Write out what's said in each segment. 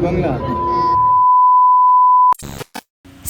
Bangla.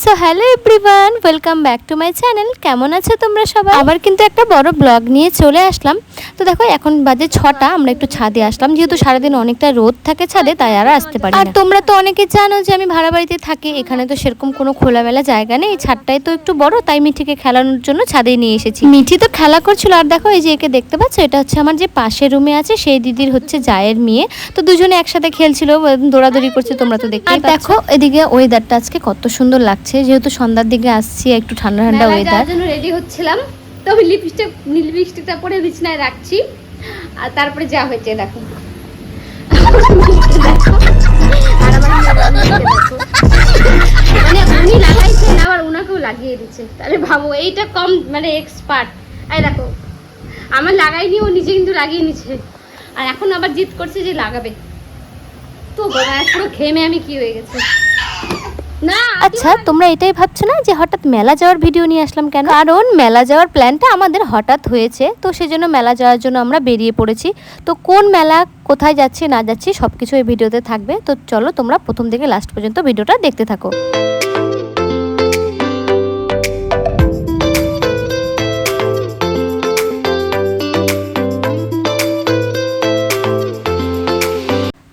So hello everyone, welcome back to my channel. কেমন আছো তোমরা সবাই? আবার কিন্তু একটা বড় ব্লগ নিয়ে চলে আসলাম। তো দেখো এখন বাজে 6টা, আমরা একটু ছাদে আসলাম, যেহেতু সারাদিন অনেকটা রোদ থাকে ছাদে, তাই আর আসতে পারি না। আর তোমরা তো অনেকে জানো যে আমি ভাড়া বাড়িতে থাকি, এখানে তো সেরকম কোনো খোলামেলা জায়গা নেই, ছাদটাই তো একটু বড়, তাই মিঠিকে খেলানোর জন্য ছাদে নিয়ে এসেছি। মিঠি তো খেলা করছিল, আর দেখো এই যে একে দেখতে পাচ্ছ, এটা হচ্ছে আমার যে পাশের রুমে আছে সেই দিদির হচ্ছে জায়ের মেয়ে। তো দুজনে একসাথে খেলছিল, দৌড়াদৌড়ি করছে, তোমরা তো দেখতে। আর দেখো এদিকে ওয়েদারটা আজকে কত সুন্দর লাগছে, যেহেতু সন্ধ্যার দিকে আসছি, একটু ঠান্ডা ঠান্ডা ওয়েদার। জন্য রেডি হচ্ছিলাম, তো আমি লিপস্টিকটা পরে বিছনায় রাখছি, আর তারপরে যা হয়েছে দেখো। মানে উনি লাগাইছেন, আবার উনাকেও লাগিয়ে দিচ্ছে, তাহলে ভাবো এইটা কম মানে এক্সপার্ট। এই দেখো আমার লাগাইনি, ও নিজে কিন্তু লাগিয়ে নিচ্ছে, আর এখন আবার জিদ করছে যে লাগাবে। তো পুরো ঘেমে আমি কি হয়ে গেছে। না আচ্ছা, তোমরা এটাই ভাবছো না যে হঠাৎ মেলা যাওয়ার ভিডিও নিয়ে আসলাম কেন? কারণ মেলা যাওয়ার প্ল্যানটা আমাদের হঠাৎ হয়েছে, তো সেজন্য মেলা যাওয়ার জন্য আমরা বেরিয়ে পড়েছি। তো কোন মেলা, কোথায় যাচ্ছি না যাচ্ছি সবকিছু এই ভিডিওতে থাকবে। তো চলো তোমরা প্রথম থেকে লাস্ট পর্যন্ত ভিডিওটা দেখতে থাকো।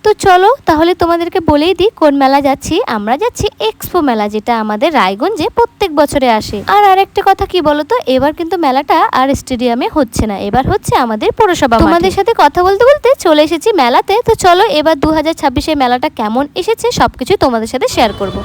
তো চলো তাহলে তোমাদেরকে বলেই দিই কোন মেলা যাচ্ছি। আমরা যাচ্ছি এক্সপো মেলা, যেটা আমাদের রায়গঞ্জে প্রত্যেক বছরে আসে। আর আরেকটা কথা কি বলতো, এবার কিন্তু মেলাটা আর স্টেডিয়ামে হচ্ছে না, এবার হচ্ছে আমাদের পৌরসভা। তোমাদের সাথে কথা বলতে বলতে চলে এসেছি মেলাতে। তো চলো এবার 2026 মেলাটা কেমন এসেছে সবকিছু তোমাদের সাথে শেয়ার করব।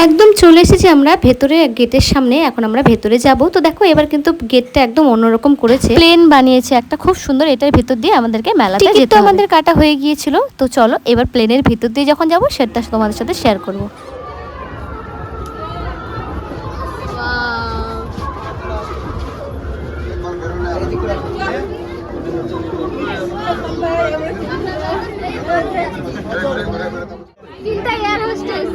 একদম চলে এসেছি আমরা ভেতরে গেটের সামনে, এখন আমরা ভেতরে যাব। তো দেখো এবার কিন্তু গেটটা একদম অন্যরকম করেছে, প্লেন বানিয়েছে একটা খুব সুন্দর, এটার ভিতর দিয়ে আমাদেরকে মেলাতে যেতে হবে। আমাদের কাটা হয়ে গিয়েছিল, তো চলো এবার প্লেনের ভিতর দিয়ে যখন যাব সেটা তোমাদের সাথে শেয়ার করব। চিন্তা এয়ার হোস্টেস।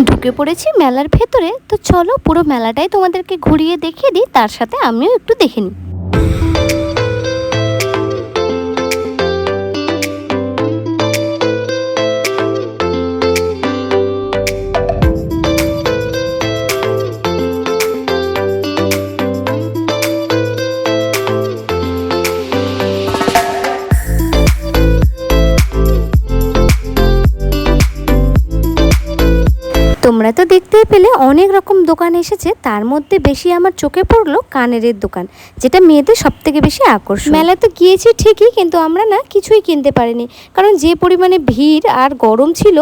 ঢুকে পড়েছি মেলার ভেতরে। তো চলো পুরো মেলাটাই তোমাদেরকে ঘুরিয়ে দেখিয়ে দিই, তার সাথে আমিও একটু দেখে নিই। তোমরা তো দেখতেই পেলে অনেক রকম দোকান এসেছে, তার মধ্যে বেশি আমার চোখে পড়লো কানের দোকান, যেটা মেয়েদের সব থেকে বেশি আকর্ষণ। মেলাতে গিয়েছি ঠিকই, কিন্তু আমরা না কিছুই কিনতে পারিনি, কারণ যে পরিমাণে ভিড় আর গরম ছিল,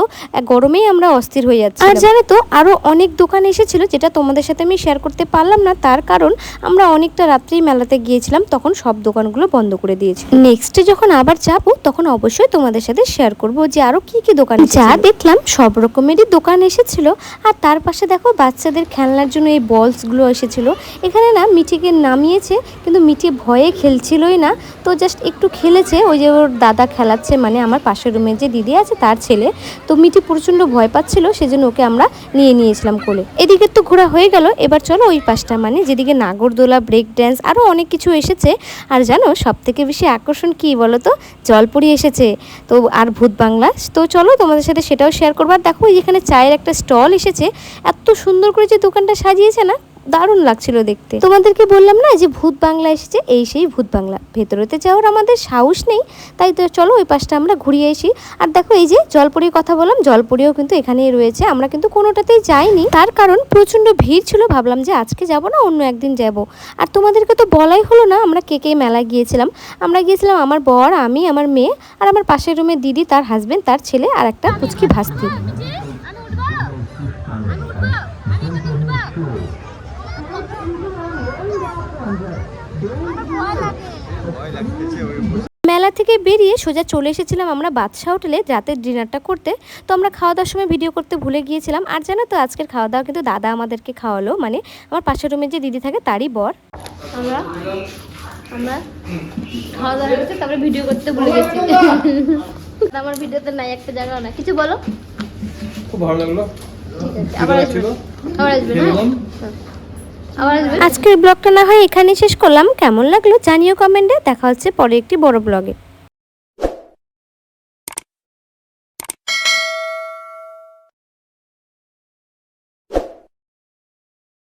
গরমেই আমরা অস্থির হয়ে যাচ্ছি। আর জানো তো আরও অনেক দোকান এসেছিল, যেটা তোমাদের সাথে আমি শেয়ার করতে পারলাম না, তার কারণ আমরা অনেকটা রাত্রেই মেলাতে গিয়েছিলাম, তখন সব দোকানগুলো বন্ধ করে দিয়েছি। নেক্সটে যখন আবার যাবো তখন অবশ্যই তোমাদের সাথে শেয়ার করব যে আরও কি কি দোকান। যা দেখলাম সব রকমেরই দোকান এসেছিল। আর তার পাশে দেখো বাচ্চাদের খেলনার জন্য এই বলসগুলো এসেছিল। এখানে না মিঠিকে নামিয়েছে, কিন্তু মিঠি ভয়ে খেলছিলই না, তো জাস্ট একটু খেলেছে, ওই যে ওর দাদা খেলাচ্ছে, মানে আমার পাশের রুমে যে দিদি আছে তার ছেলে। তো মিঠি প্রচণ্ড ভয় পাচ্ছিল, সেজন্য ওকে আমরা নিয়েছিলাম কোলে। এদিকে তো ঘোরা হয়ে গেল, এবার চলো ওই পাশটা, মানে যেদিকে নাগরদোলা, ব্রেক ড্যান্স, আরও অনেক কিছু এসেছে। আর জানো সব থেকে বেশি আকর্ষণ কি বলো তো, জলপরি এসেছে, তো আর ভূত বাংলা। তো চলো তোমাদের সাথে সেটাও শেয়ার করবো। আর দেখো এখানে চায়ের একটা স্টল এসেছে, এত সুন্দর করে যে দোকানটা সাজিয়েছে না, দারুণ লাগছিল দেখতে। তোমাদেরকে বললাম না যে ভূত বাংলা এসেছে, এই সেই ভূত বাংলা। ভেতরেতে যাওয়ার আমাদের সাহস নেই, তাই তো চলো ওই পাশটা আমরা ঘুরিয়ে আসি। আর দেখো এই যে জলপরির কথা বললাম, জলপরিও কিন্তু এখানেই রয়েছে। আমরা কিন্তু কোনোটাতেই যাইনি, তার কারণ প্রচণ্ড ভিড় ছিল, ভাবলাম যে আজকে যাব না, অন্য একদিন যাব। আর তোমাদেরকে তো বলাই হলো না আমরা কে কে মেলায় গিয়েছিলাম। আমরা গিয়েছিলাম আমার বর, আমি, আমার মেয়ে, আর আমার পাশের রুমের দিদি, তার হাজবেন্ড, তার ছেলে, আর একটা পুচকি ভাস্তি। মেলা থেকে বেরিয়ে সোজা চলে এসেছিলাম আমরা বাদশা হোটেলে রাতের ডিনারটা করতে। তো আমরা খাওয়া দাওয়ার সময় ভিডিও করতে ভুলে গিয়েছিলাম। আর জানো তো আজকের খাওয়া দাওয়া কিন্তু দাদা আমাদেরকে খাওয়ালো, মানে আমার পাশের রুমে যে দিদি থাকে তারই বর। আমরা খাওয়া দাওয়া হয়েছে, তারপরে ভিডিও করতে ভুলে গেছি। আমার ভিডিওতে নাই একটা জায়গাও না। কিছু বলো। খুব ভালো লাগলো। ঠিক আছে, আবার আসবে, আবার আসবে না? আবার আসবে। আজকের ব্লগটা না হয় এখানেই শেষ করলাম। কেমন লাগলো জানিও কমেন্টে। দেখা হচ্ছে পরে একটি বড় ব্লগে।